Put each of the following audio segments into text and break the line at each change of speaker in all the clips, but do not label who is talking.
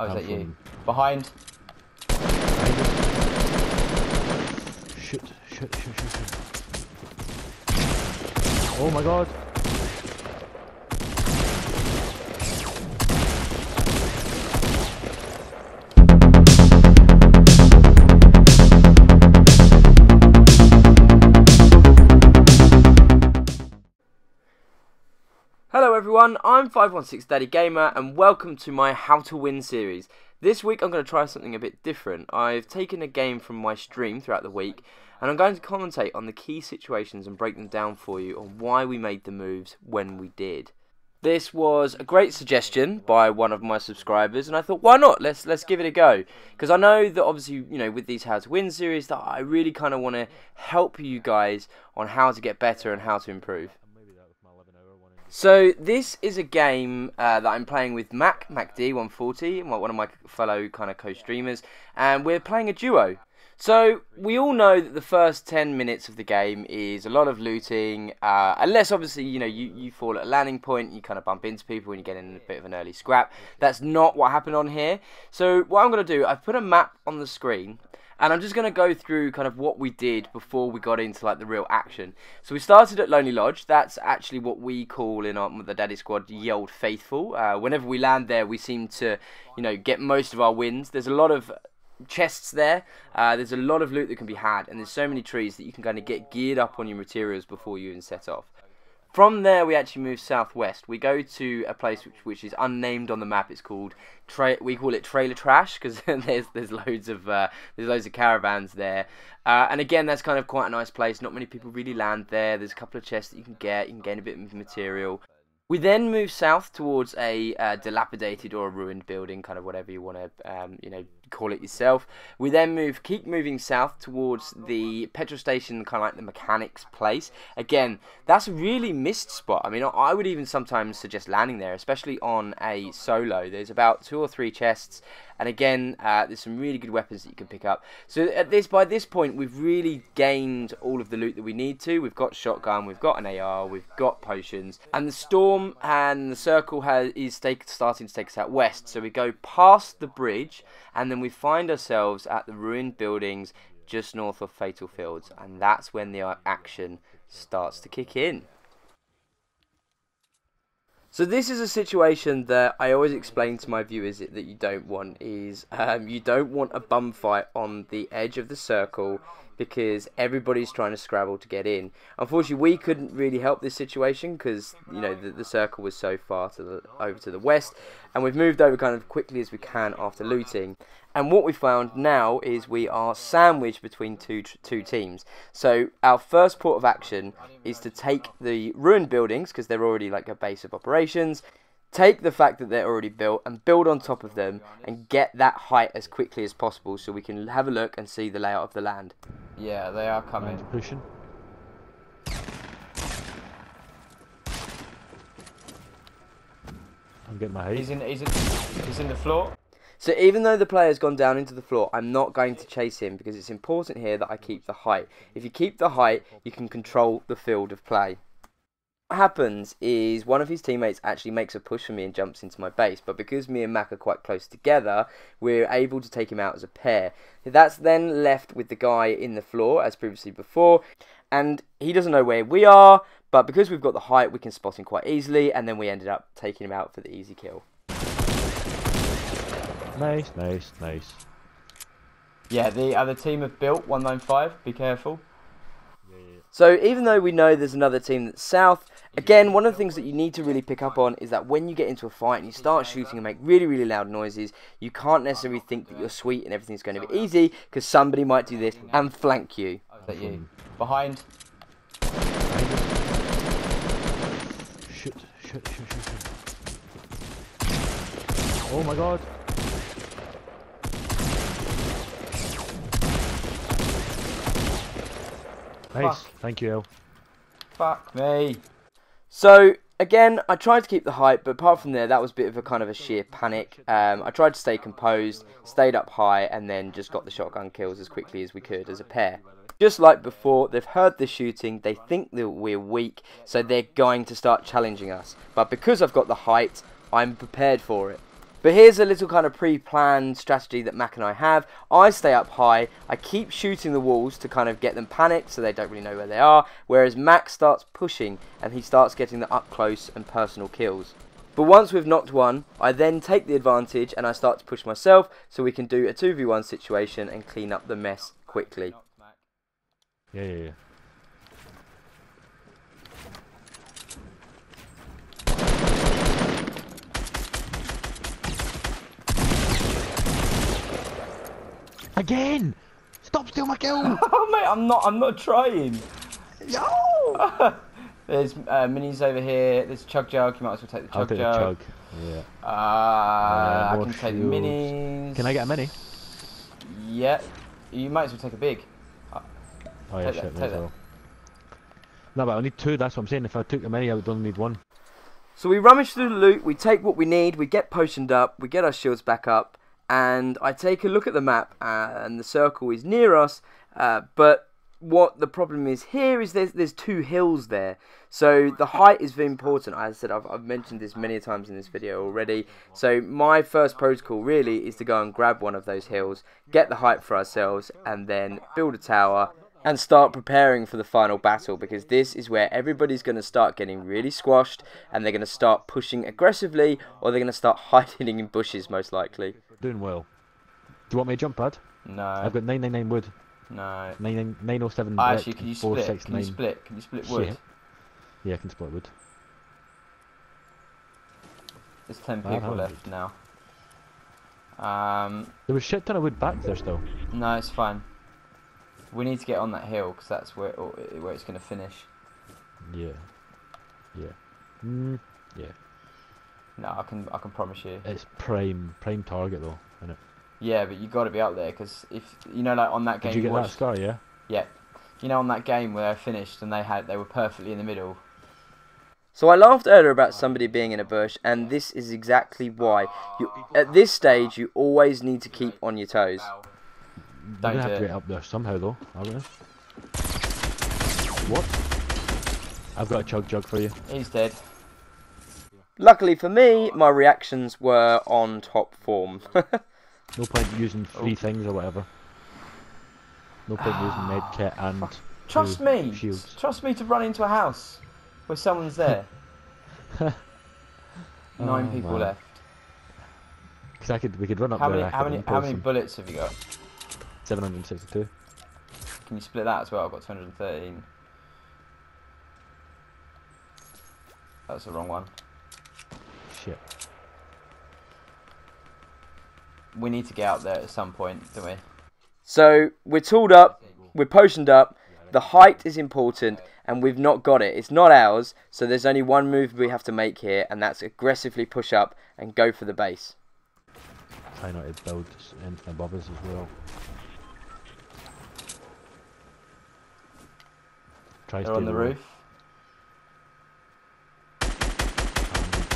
Oh, is that you? Behind.
Shit. Oh my god.
Hello everyone, I'm 516 Daddy Gamer and welcome to my How to Win series. This week I'm going to try something a bit different. I've taken a game from my stream throughout the week and I'm going to commentate on the key situations and break them down for you on why we made the moves when we did. This was a great suggestion by one of my subscribers and I thought, why not? Let's give it a go. Because I know that obviously, you know, with these How to Win series that I really kind of want to help you guys on how to get better and how to improve. So this is a game that I'm playing with MacD140, one of my fellow kind of co-streamers, and we're playing a duo. So we all know that the first 10 minutes of the game is a lot of looting, unless obviously you fall at a landing point, you kind of bump into people and you get in a bit of an early scrap. That's not what happened on here. So what I'm going to do, I've put a map on the screen. And I'm just going to go through kind of what we did before we got into like the real action. So we started at Lonely Lodge. That's actually what we call in the Daddy Squad Ye Old Faithful. Whenever we land there, we seem to, get most of our wins. There's a lot of chests there. There's a lot of loot that can be had. And there's so many trees that you can kind of get geared up on your materials before you even set off. From there, we actually move southwest. We go to a place which is unnamed on the map. It's called we call it Trailer Trash because there's loads of caravans there. And again, that's kind of quite a nice place. Not many people really land there. There's a couple of chests that you can get. You can gain a bit of material. We then move south towards a dilapidated or a ruined building, kind of whatever you want to, call it yourself. We then keep moving south towards the petrol station, kind of like the mechanics place. Again, that's a really missed spot. I mean, I would even sometimes suggest landing there, especially on a solo. There's about 2 or 3 chests. And again, there's some really good weapons that you can pick up. So by this point, we've really gained all of the loot that we need to. We've got shotgun, we've got an AR, we've got potions. And the storm and the circle is starting to take us out west. So we go past the bridge, and then we find ourselves at the ruined buildings just north of Fatal Fields. And that's when the action starts to kick in. So this is a situation that I always explain to my viewers that you don't want is you don't want a bum fight on the edge of the circle because everybody's trying to scrabble to get in. Unfortunately, we couldn't really help this situation because the circle was so far over to the west, and we've moved over kind of quickly as we can after looting. And what we found now is we are sandwiched between two teams. So our first port of action is to take the ruined buildings because they're already like a base of operations. Take the fact that they're already built and build on top of them and get that height as quickly as possible so we can have a look and see the layout of the land.
Yeah, they are coming.
Pushing. I'm getting my heat.
He's in the floor.
So even though the player's gone down into the floor, I'm not going to chase him because it's important here that I keep the height. If you keep the height, you can control the field of play. What happens is one of his teammates actually makes a push for me and jumps into my base, but because me and Mac are quite close together, we're able to take him out as a pair. That's then left with the guy in the floor, as previously before, and he doesn't know where we are, but because we've got the height, we can spot him quite easily, and then we ended up taking him out for the easy kill.
Nice.
Yeah, the other team have built 195. Be careful.
So even though we know there's another team that's south, again, one of the things that you need to really pick up on is that when you get into a fight and you start shooting and make really, really loud noises, you can't necessarily think that you're sweet and everything's going to be easy because somebody might do this and flank you.
Is that you? Behind.
Shit. Oh my god. Nice, thank you, El.
Fuck me.
So again, I tried to keep the height, but apart from there, that was a bit of a kind of a sheer panic. I tried to stay composed, stayed up high, and then just got the shotgun kills as quickly as we could as a pair. Just like before, they've heard the shooting, they think that we're weak, so they're going to start challenging us. But because I've got the height, I'm prepared for it. But here's a little kind of pre-planned strategy that Mac and I have. I stay up high, I keep shooting the walls to kind of get them panicked so they don't really know where they are, whereas Mac starts pushing and he starts getting the up close and personal kills. But once we've knocked one, I then take the advantage and I start to push myself so we can do a 2v1 situation and clean up the mess quickly.
Yeah. Again! Stop stealing my kill!
Oh mate, I'm not trying.
Yo!
There's minis over here. There's chug jug. You might as well take the
I'll
chug
take the
jug.
chug. Yeah.
I
more
can take the
shields.
minis.
Can I get a mini?
Yeah. You might as well take a big.
Oh yeah,
Take
shit,
that,
may
take
as
that.
well. No, but I need two, that's what I'm saying. If I took the mini, I would only need one.
So we rummage through the loot, we take what we need, we get potioned up, we get our shields back up, and I take a look at the map, and the circle is near us, but what the problem is here is there's two hills there. So the height is very important. As I said, I've mentioned this many times in this video already. So my first protocol really is to go and grab one of those hills, get the height for ourselves, and then build a tower and start preparing for the final battle, because this is where everybody's going to start getting really squashed and they're going to start pushing aggressively, or they're going to start hiding in bushes most likely.
Doing well. Do you want me to jump pad?
No.
I've got 999 wood.
No.
907
Actually,
brick,
can you
469.
split? Can you split? Can you split wood?
Shit. Yeah, I can split wood.
There's 10
I have
people
100.
left now.
There was shit ton of wood back there still.
No, it's fine. We need to get on that hill because that's where it's going to finish.
Yeah. Yeah. Yeah.
No, I can promise you.
It's prime target though, isn't it?
Yeah, but you got to be up there because if you know, like on that game.
Did you get that
watched,
scar? Yeah.
Yeah. You know, on that game where I finished and they were perfectly in the middle.
So I laughed earlier about somebody being in a bush, and this is exactly why. At this stage, you always need to keep on your toes.
We're
Don't
gonna
do
have to
it.
get up there somehow though, are we? What? I've got a chug jug for you.
He's dead.
Luckily for me, my reactions were on top form.
No point using three things or whatever. No point using med kit and
Trust
two
me.
shields.
Trust me to run into a house where someone's there. 9 people
man.
left.
Because we could run up
How
there.
many bullets have you got?
762.
Can you split that as well? I've got 213. That's the wrong one.
Shit.
We need to get out there at some point, don't we?
So we're tooled up, we're potioned up, the height is important, and we've not got it. It's not ours, so there's only one move we have to make here, and that's aggressively push up and go for the base.
Try not to build anything above us as well. Try
They're on the roof.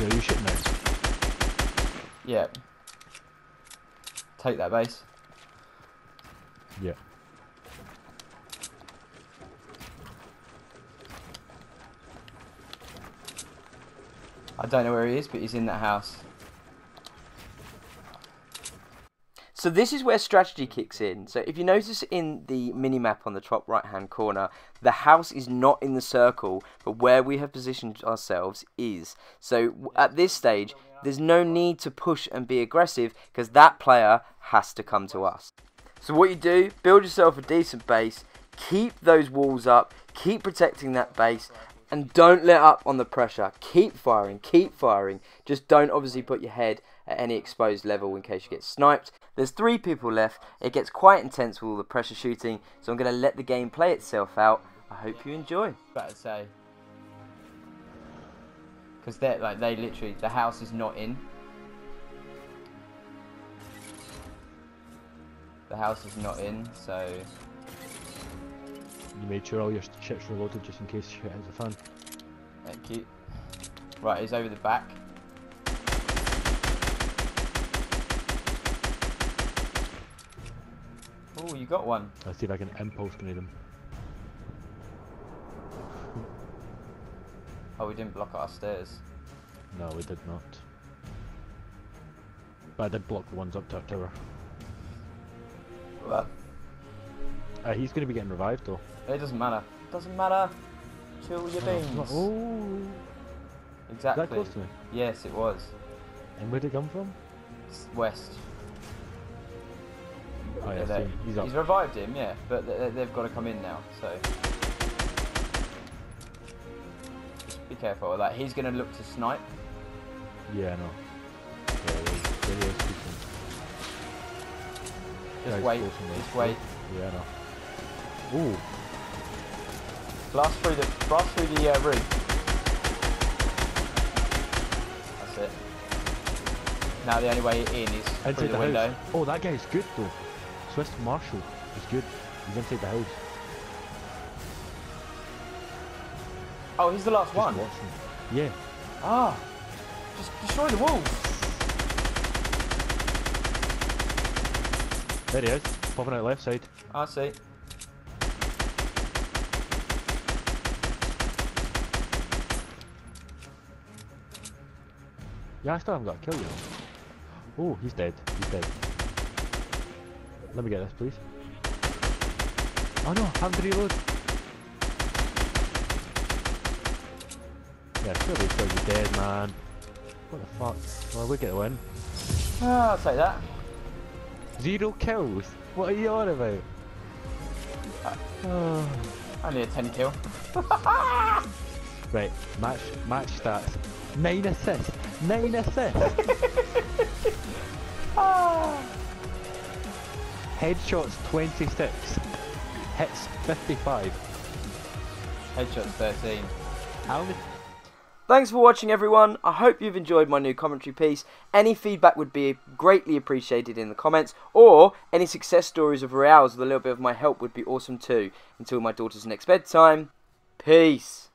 Yeah, you shooting at?
Yeah. Take that base.
Yeah.
I don't know where he is, but he's in that house.
So this is where strategy kicks in. So if you notice in the minimap on the top right hand corner, the house is not in the circle, but where we have positioned ourselves is. So at this stage, there's no need to push and be aggressive because that player has to come to us. So what you do, build yourself a decent base, keep those walls up, keep protecting that base, and don't let up on the pressure. Keep firing, keep firing. Just don't obviously put your head at any exposed level in case you get sniped. There's 3 people left. It gets quite intense with all the pressure shooting, so I'm going to let the game play itself out. I hope you enjoy.
Better say. Because they literally, the house is not in. The house is not in, so...
You made sure all your shit's reloaded just in case shit hits the fan.
Thank you. Right, he's over the back. Oh, you got one.
Let's see if I can impulse grenade him.
Oh, we didn't block our stairs.
No, we did not. But I did block the ones up to our tower.
Well,
He's going to be getting revived though.
it doesn't matter. Doesn't matter. Chill your beans.
Oh,
Exactly.
is that close to me?
Yes, it was.
And where'd it come from?
It's west.
Oh yeah,
Yeah,
see him. He's up.
He's revived him, yeah, but they've got to come in now, so just be careful with that. He's going to look to snipe.
Yeah, I know. Yeah, there he is.
Just
Guys
wait,
close on
just
those.
wait.
Yeah, I know. Ooh.
Blast through the roof. That's it. Now the only way in is through
Inside
the
the
window.
house. Oh, that guy's good though. Swiss Marshal is good. He's inside the house.
Oh, he's the last
Just
one.
watching. Yeah.
Ah, just destroy the walls.
There he is. Popping out left side.
I see.
Yeah, I still haven't got a kill yet. Oh, he's dead. He's dead. Let me get this, please. Oh no, having to reload. Yeah, surely it's gonna be dead, man. What the fuck? Well, we get a win.
Ah, I'll take that.
0 kills? What are you on about? Oh.
Only a 10 kill.
Right, match stats. 9 assists. 9 assists. Headshots 26. Hits 55.
Headshots 13.
How many?
Thanks for watching, everyone. I hope you've enjoyed my new commentary piece. Any feedback would be greatly appreciated in the comments, or any success stories of Royales with a little bit of my help would be awesome too. Until my daughter's next bedtime, peace.